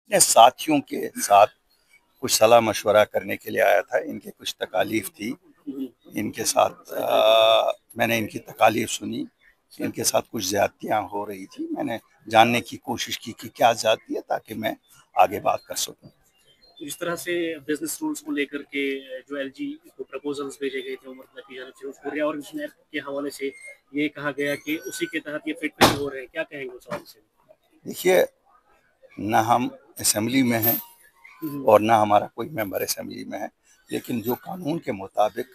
अपने साथियों के साथ कुछ सलाह मशवरा करने के लिए आया था। इनके कुछ तकालीफ थी, इनके साथ मैंने इनकी तकालीफ सुनी। इनके साथ कुछ ज्यादतियाँ हो रही थी। मैंने जानने की कोशिश की कि क्या ज्यादती है, ताकि मैं आगे बात कर सकूं। तो इस तरह से बिजनेस रूल्स को लेकर के जो एलजी को प्रपोजल्स भेजे गए थे उमर की जानब से, उसको रिऑर्गेनाइजेशन एक्ट के हवाले से ये कहा गया कि उसी के तहत ये फिट नहीं हो रहे हैं, क्या कहेंगे उस हवाले से? देखिए, न हम असेंबली में हैं और ना हमारा कोई मेंबर असेंबली में है, लेकिन जो कानून के मुताबिक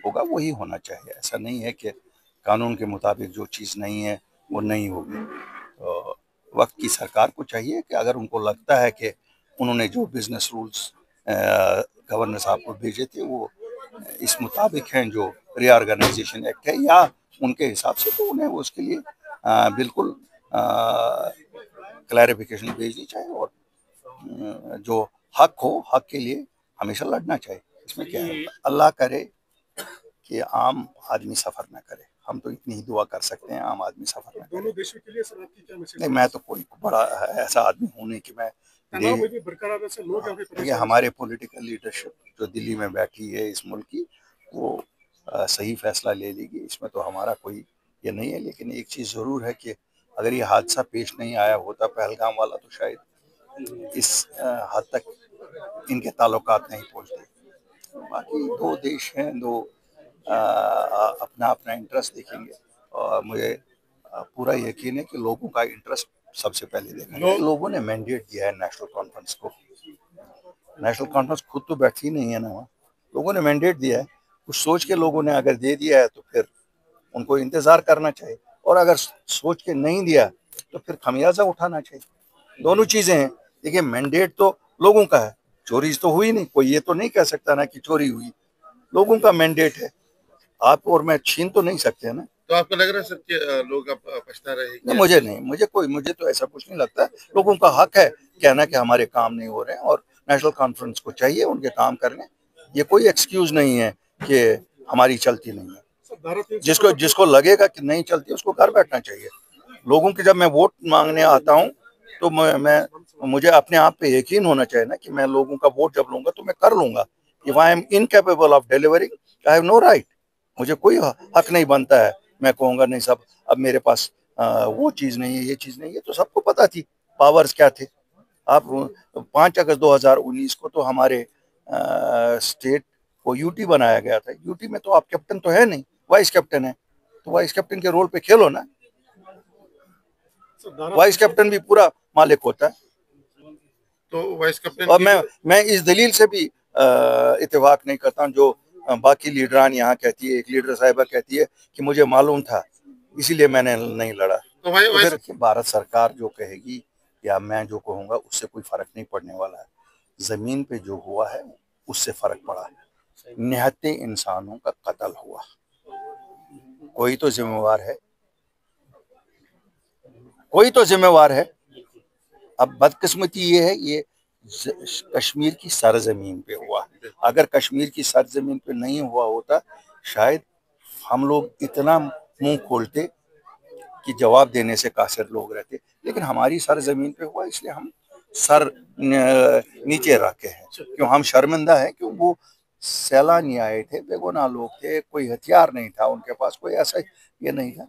होगा वही होना चाहिए। ऐसा नहीं है कि कानून के मुताबिक जो चीज़ नहीं है वो नहीं होगी। तो वक्त की सरकार को चाहिए कि अगर उनको लगता है कि उन्होंने जो बिजनेस रूल्स गवर्नर साहब को भेजे थे वो इस मुताबिक हैं, जो रीऑर्गेनाइजेशन एक्ट है या उनके हिसाब से, तो उन्हें उसके लिए बिल्कुल क्लैरिफिकेशन भेजनी चाहिए। और जो हक हो, हक के लिए हमेशा लड़ना चाहिए। इसमें क्या है, अल्लाह करे कि आम आदमी सफर ना करे। हम तो इतनी ही दुआ कर सकते हैं, आम आदमी सफर ना करे। दोनों देशों के लिए सर आपकी क्या मैसेज? नहीं, मैं तो कोई बड़ा ऐसा आदमी हूँ नहीं कि मैं देखिए, हमारे पॉलिटिकल लीडरशिप जो दिल्ली में बैठी है इस मुल्क की, वो सही फैसला ले लेगी। इसमें तो हमारा कोई ये नहीं है। लेकिन एक चीज़ ज़रूर है कि अगर ये हादसा पेश नहीं आया होता पहलगाम वाला, तो शायद इस हद तक इनके ताल्लुकात नहीं पहुंचते। बाकी दो देश हैं, दो अपना अपना इंटरेस्ट देखेंगे। और मुझे पूरा यकीन है कि लोगों का इंटरेस्ट सबसे पहले देखेंगे। लोगों ने मैंडेट दिया है नेशनल कॉन्फ्रेंस को। नेशनल कॉन्फ्रेंस खुद तो बैठी नहीं है ना वहाँ, लोगों ने मैंडेट दिया है। कुछ सोच के लोगों ने अगर दे दिया है तो फिर उनको इंतजार करना चाहिए, और अगर सोच के नहीं दिया तो फिर खमियाजा उठाना चाहिए। दोनों चीजें हैं। देखिए, मैंडेट तो लोगों का है, चोरी तो हुई नहीं। कोई ये तो नहीं कह सकता ना कि चोरी हुई। लोगों का मैंडेट है, आप और मैं छीन तो नहीं सकते हैं ना। तो आपको लग रहा है सर कि लोग अब पछता रहे नहीं, कि मुझे नहीं, मुझे तो ऐसा कुछ नहीं लगता। लोगों का हक है कहना कि हमारे काम नहीं हो रहे हैं, और नेशनल कॉन्फ्रेंस को चाहिए उनके काम करने। ये कोई एक्सक्यूज नहीं है कि हमारी चलती नहीं है। जिसको जिसको लगेगा कि नहीं चलती, उसको घर बैठना चाहिए। लोगों की जब मैं वोट मांगने आता हूँ, तो मैं मुझे अपने आप पे यकीन होना चाहिए ना कि मैं लोगों का वोट जब लूंगा तो मैं कर लूंगा। If I am incapable of delivering, I have no right. मुझे कोई हक नहीं बनता है मैं कहूंगा नहीं साहब, अब मेरे पास वो चीज नहीं है, ये चीज नहीं है। तो सबको पता थी पावर्स क्या थे। आप 5 अगस्त 2019 को तो हमारे स्टेट को यूटी बनाया गया था। यूटी में तो आप कैप्टन तो है नहीं, वाइस कैप्टन है। तो वाइस कैप्टन के रोल पे खेलो ना। वाइस कैप्टन भी पूरा मालिक होता है। तो वाइस कैप्टन और की मैं इस दलील से भी इत्तेफाक नहीं करता हूँ जो बाकी लीडरान यहाँ कहती है। एक लीडर साहिबा कहती है कि मुझे मालूम था इसीलिए मैंने नहीं लड़ा। तो भाई तो फिर भारत सरकार जो कहेगी या मैं जो कहूंगा उससे कोई फर्क नहीं पड़ने वाला है। जमीन पे जो हुआ है उससे फर्क पड़ा है। निहत्ते इंसानों का कत्ल हुआ, कोई तो जिम्मेवार है, कोई तो जिम्मेवार है। अब बदकिस्मती ये है, ये कश्मीर की सरजमीन पे हुआ। अगर कश्मीर की सरजमीन पे नहीं हुआ होता, शायद हम लोग इतना मुंह खोलते कि जवाब देने से कासिर लोग रहते। लेकिन हमारी सरजमीन पे हुआ, इसलिए हम सर नीचे रखे हैं। क्यों हम शर्मिंदा हैं? क्यों वो सैलानी आए थे, बेगुनाह लोग थे, कोई हथियार नहीं था उनके पास, कोई ऐसा ये नहीं था।